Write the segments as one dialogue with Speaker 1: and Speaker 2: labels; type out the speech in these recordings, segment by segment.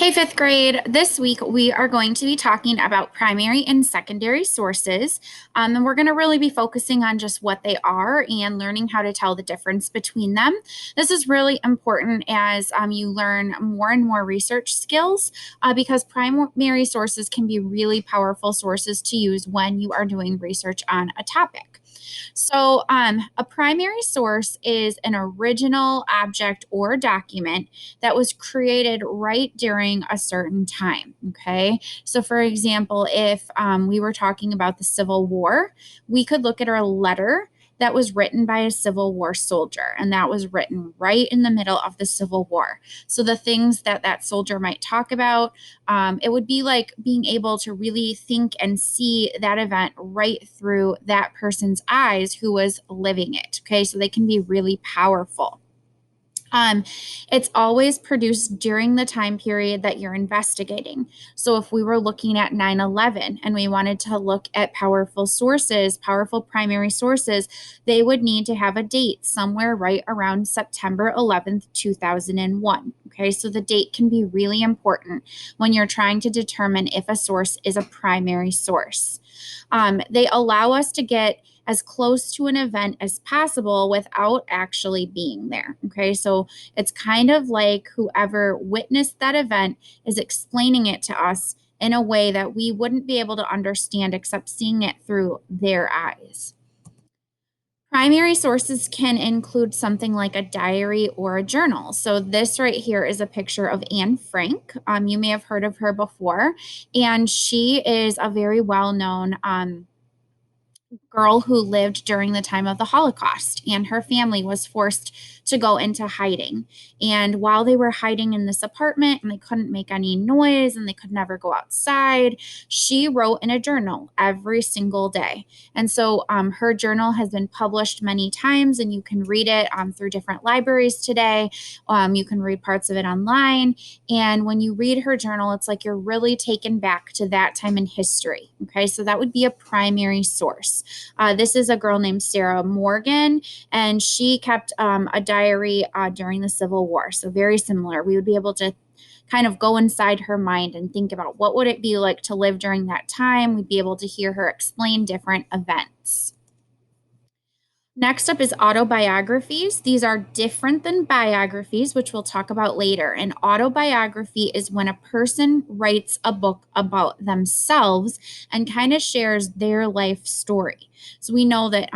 Speaker 1: Hey, fifth grade. This week we are going to be talking about primary and secondary sources. And we're going to really be focusing on just what they are and learning how to tell the difference between them. This is really important as you learn more and more research skills because primary sources can be really powerful sources to use when you are doing research on a topic. A primary source is an original object or document that was created right during a certain time. Okay. So, for example, if we were talking about the Civil War, we could look at a letter that was written by a Civil War soldier, and that was written right in the middle of the Civil War. So, the things that that soldier might talk about, it would be like being able to really think and see that event right through that person's eyes who was living it. Okay. So, they can be really powerful. Um, it's always produced during the time period that you're investigating. So, if we were looking at 9/11 and we wanted to look at powerful sources, powerful primary sources, they would need to have a date somewhere right around September 11th, 2001. Okay, so the date can be really important when you're trying to determine if a source is a primary source. They allow us to get as close to an event as possible without actually being there. Okay, so it's kind of like whoever witnessed that event is explaining it to us in a way that we wouldn't be able to understand except seeing it through their eyes. Primary sources can include something like a diary or a journal. So, this right here is a picture of Anne Frank. You may have heard of her before, and she is a very well known girl who lived during the time of the Holocaust, and her family was forced to go into hiding. And while they were hiding in this apartment and they couldn't make any noise and they could never go outside, she wrote in a journal every single day. And so her journal has been published many times, and you can read it through different libraries today. You can read parts of it online. And when you read her journal, it's like you're really taken back to that time in history. Okay, so that would be a primary source. This is a girl named Sarah Morgan, and she kept a diary during the Civil War. So very similar. We would be able to kind of go inside her mind and think about what would it be like to live during that time. We'd be able to hear her explain different events. Next up is autobiographies. These are different than biographies, which we'll talk about later. An autobiography is when a person writes a book about themselves and kind of shares their life story. So we know that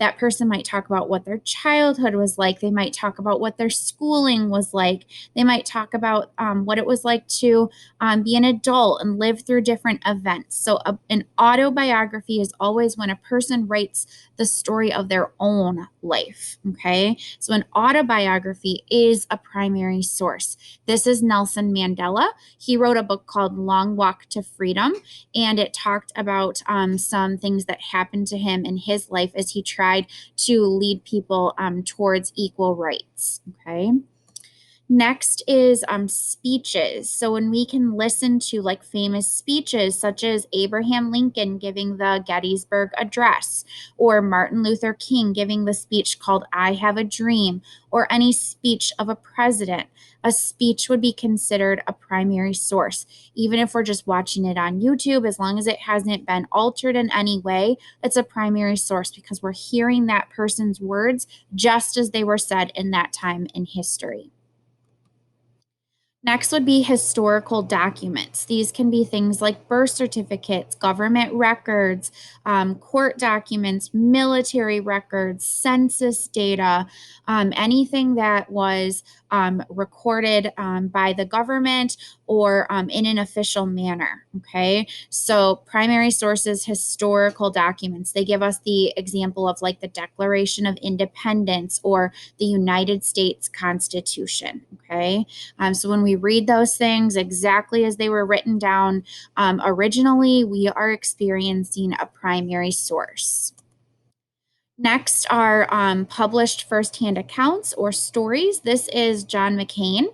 Speaker 1: that person might talk about what their childhood was like. They might talk about what their schooling was like. They might talk about what it was like to be an adult and live through different events. So an autobiography is always when a person writes the story of their own life. Okay. So an autobiography is a primary source. This is Nelson Mandela. He wrote a book called Long Walk to Freedom, and it talked about some things that happened to him in his life as he tried to lead people towards equal rights. Okay. Next is speeches. So when we can listen to like famous speeches, such as Abraham Lincoln giving the Gettysburg Address, or Martin Luther King giving the speech called I Have a Dream, or any speech of a president, a speech would be considered a primary source. Even if we're just watching it on YouTube, as long as it hasn't been altered in any way, it's a primary source because we're hearing that person's words just as they were said in that time in history. Next would be historical documents. These can be things like birth certificates, government records, court documents, military records, census data, anything that was recorded by the government or in an official manner. Okay, so primary sources, historical documents, they give us the example of like the Declaration of Independence or the United States Constitution. Okay, so when we read those things exactly as they were written down originally, we are experiencing a primary source. Next are published firsthand accounts or stories. This is John McCain.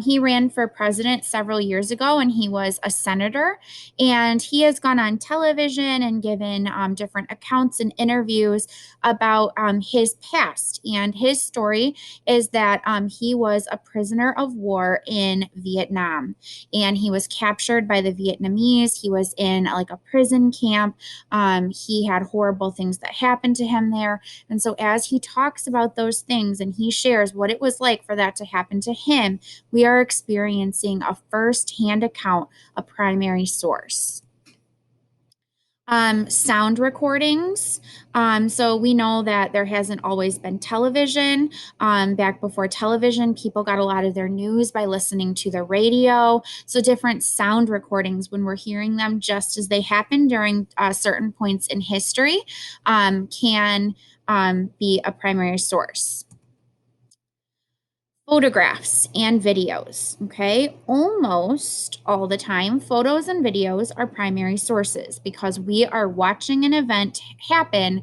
Speaker 1: He ran for president several years ago and he was a senator. And he has gone on television and given different accounts and interviews about his past. And his story is that he was a prisoner of war in Vietnam and he was captured by the Vietnamese. He was in like a prison camp. He had horrible things that happened to him there. And so, as he talks about those things and he shares what it was like for that to happen to him, we are experiencing a first-hand account, a primary source. Sound recordings. So we know that there hasn't always been television. Back before television, people got a lot of their news by listening to the radio. So different sound recordings, when we're hearing them just as they happen during certain points in history, can be a primary source. Photographs and videos, okay? Almost all the time, photos and videos are primary sources because we are watching an event happen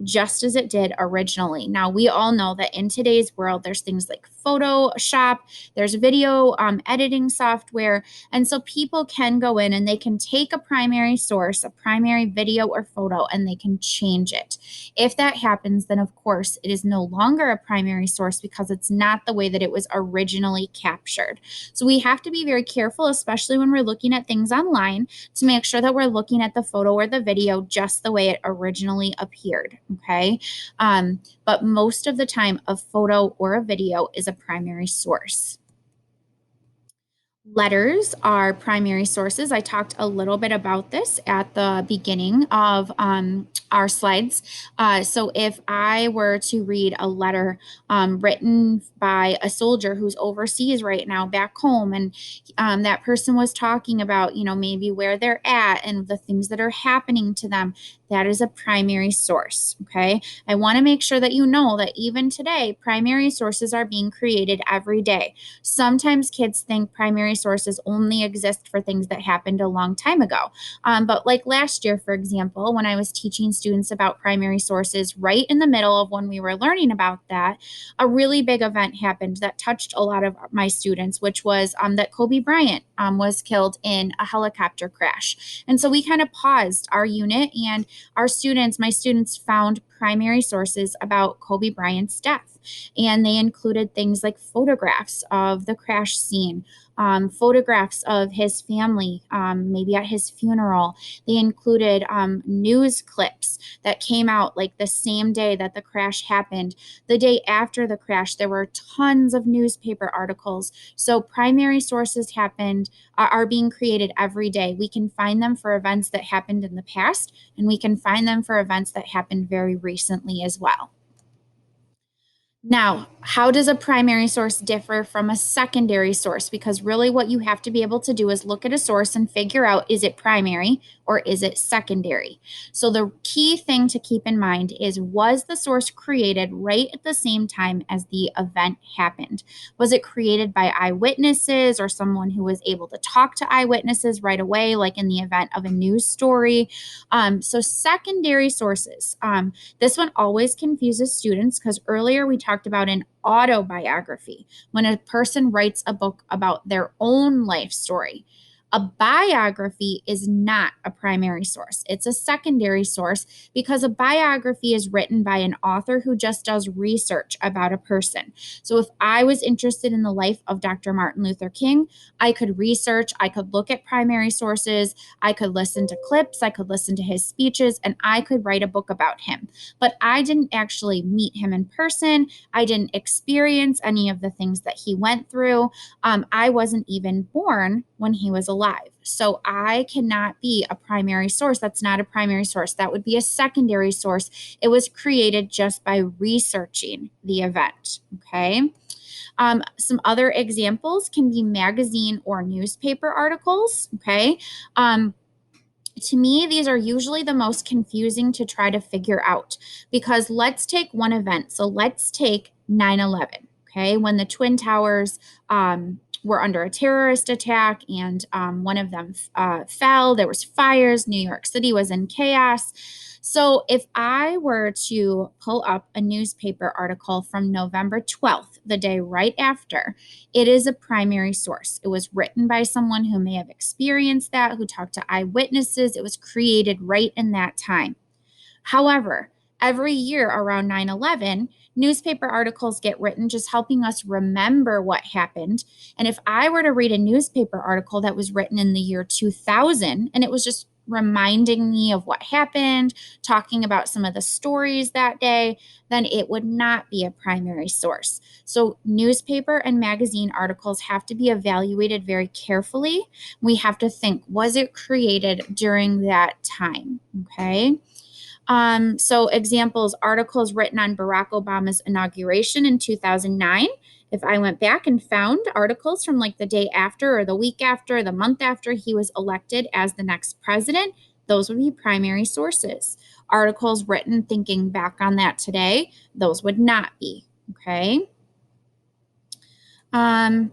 Speaker 1: just as it did originally. Now, we all know that in today's world, there's things like Photoshop, there's video editing software, and so people can go in and they can take a primary source, a primary video or photo, and they can change it. If that happens, then of course it is no longer a primary source because it's not the way that it was originally captured. So we have to be very careful, especially when we're looking at things online, to make sure that we're looking at the photo or the video just the way it originally appeared. Okay. But most of the time, a photo or a video is a primary source. Letters are primary sources. I talked a little bit about this at the beginning of our slides. So if I were to read a letter written by a soldier who's overseas right now back home, and that person was talking about, maybe where they're at and the things that are happening to them, that is a primary source. Okay. I want to make sure that you know that even today, primary sources are being created every day. Sometimes kids think primary sources only exist for things that happened a long time ago. But like last year, for example, when I was teaching students about primary sources, right in the middle of when we were learning about that, a really big event happened that touched a lot of my students, which was that Kobe Bryant was killed in a helicopter crash. And so we kind of paused our unit and my students found primary sources about Kobe Bryant's death. And they included things like photographs of the crash scene, photographs of his family, maybe at his funeral. They included news clips that came out like the same day that the crash happened. The day after the crash, there were tons of newspaper articles. So primary sources are being created every day. We can find them for events that happened in the past, and we can find them for events that happened very recently as well. Now, how does a primary source differ from a secondary source? Because really what you have to be able to do is look at a source and figure out, is it primary or is it secondary? So the key thing to keep in mind is, was the source created right at the same time as the event happened? Was it created by eyewitnesses or someone who was able to talk to eyewitnesses right away, like in the event of a news story? So secondary sources. This one always confuses students because earlier we talked about an autobiography, when a person writes a book about their own life story. A biography is not a primary source. It's a secondary source because a biography is written by an author who just does research about a person. So if I was interested in the life of Dr. Martin Luther King, I could research, I could look at primary sources, I could listen to clips, I could listen to his speeches, and I could write a book about him. But I didn't actually meet him in person. I didn't experience any of the things that he went through. I wasn't even born when he was alive. So I cannot be a primary source. That's not a primary source. That would be a secondary source. It was created just by researching the event. Okay. Some other examples can be magazine or newspaper articles. Okay. To me, these are usually the most confusing to try to figure out because let's take one event. So let's take 9/11, okay, when the Twin Towers were under a terrorist attack and one of them fell. There was fires. New York City was in chaos. So if I were to pull up a newspaper article from November 12th, the day right after, it is a primary source. It was written by someone who may have experienced that, who talked to eyewitnesses. It was created right in that time. However, every year around 9/11, newspaper articles get written just helping us remember what happened. And if I were to read a newspaper article that was written in the year 2000 and it was just reminding me of what happened, talking about some of the stories that day, then it would not be a primary source. So, newspaper and magazine articles have to be evaluated very carefully. We have to think, was it created during that time? Okay. So examples, articles written on Barack Obama's inauguration in 2009. If I went back and found articles from like the day after or the week after, or the month after he was elected as the next president, those would be primary sources. Articles written thinking back on that today, those would not be, okay? Um,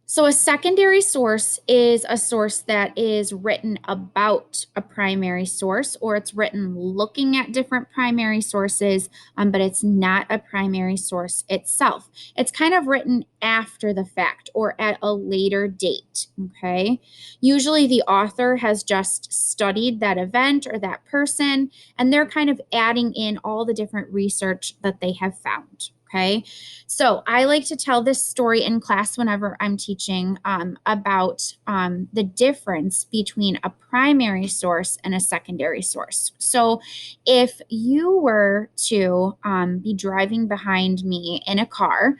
Speaker 1: so, a secondary source is a source that is written about a primary source, or it's written looking at different primary sources, but it's not a primary source itself. It's kind of written after the fact or at a later date. Okay. Usually, the author has just studied that event or that person, and they're kind of adding in all the different research that they have found. Okay. So I like to tell this story in class whenever I'm teaching about the difference between a primary source and a secondary source. So if you were to be driving behind me in a car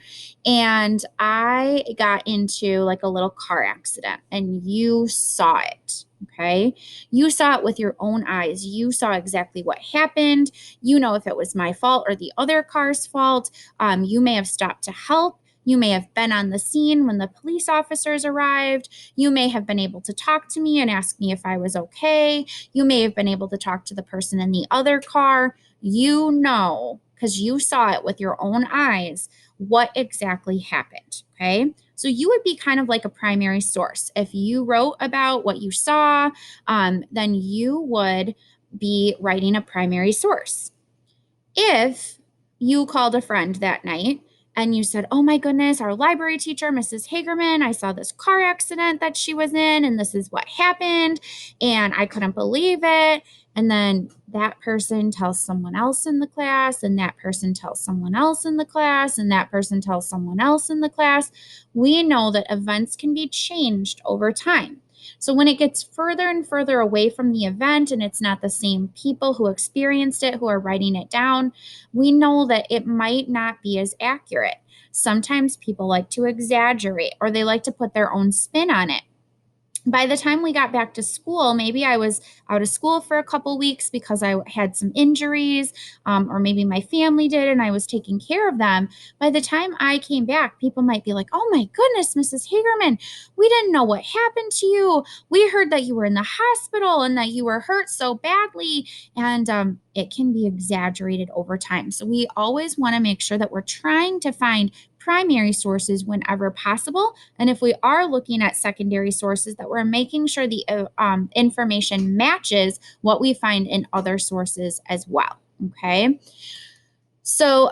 Speaker 1: and I got into like a little car accident and you saw it, okay? You saw it with your own eyes. You saw exactly what happened. You know if it was my fault or the other car's fault. You may have stopped to help. You may have been on the scene when the police officers arrived. You may have been able to talk to me and ask me if I was okay. You may have been able to talk to the person in the other car. You know, because you saw it with your own eyes, what exactly happened. Okay. So you would be kind of like a primary source. If you wrote about what you saw, then you would be writing a primary source. If you called a friend that night and you said, "Oh my goodness, our library teacher, Mrs. Hagerman, I saw this car accident that she was in, and this is what happened, and I couldn't believe it." And then that person tells someone else in the class, and that person tells someone else in the class, and that person tells someone else in the class. We know that events can be changed over time. So when it gets further and further away from the event and it's not the same people who experienced it who are writing it down, we know that it might not be as accurate. Sometimes people like to exaggerate or they like to put their own spin on it. By the time we got back to school, maybe I was out of school for a couple weeks because I had some injuries, or maybe my family did and I was taking care of them. By the time I came back, people might be like, "Oh my goodness, Mrs. Hagerman, we didn't know what happened to you. We heard that you were in the hospital and that you were hurt so badly." And it can be exaggerated over time. So we always want to make sure that we're trying to find primary sources whenever possible. And if we are looking at secondary sources, that we're making sure the information matches what we find in other sources as well. Okay. So,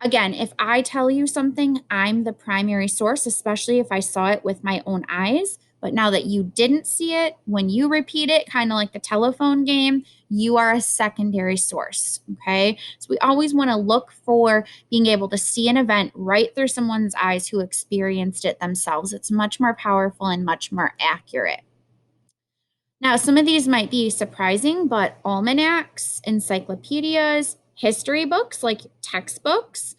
Speaker 1: again, if I tell you something, I'm the primary source, especially if I saw it with my own eyes. But now that you didn't see it, when you repeat it, kind of like the telephone game, you are a secondary source. Okay. So we always want to look for being able to see an event right through someone's eyes who experienced it themselves. It's much more powerful and much more accurate. Now, some of these might be surprising, but almanacs, encyclopedias, history books like textbooks,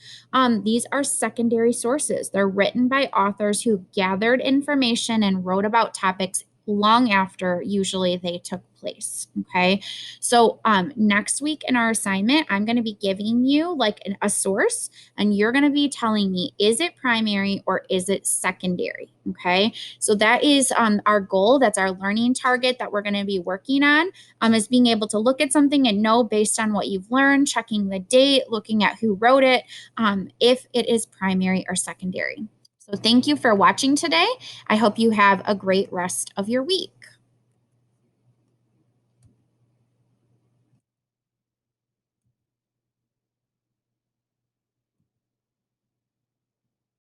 Speaker 1: these are secondary sources. They're written by authors who gathered information and wrote about topics long after usually they took place. Okay. So next week in our assignment, I'm going to be giving you like a source and you're going to be telling me, is it primary or is it secondary? Okay. So that is our goal. That's our learning target that we're going to be working on, is being able to look at something and know based on what you've learned, checking the date, looking at who wrote it, if it is primary or secondary. So thank you for watching today. I hope you have a great rest of your week.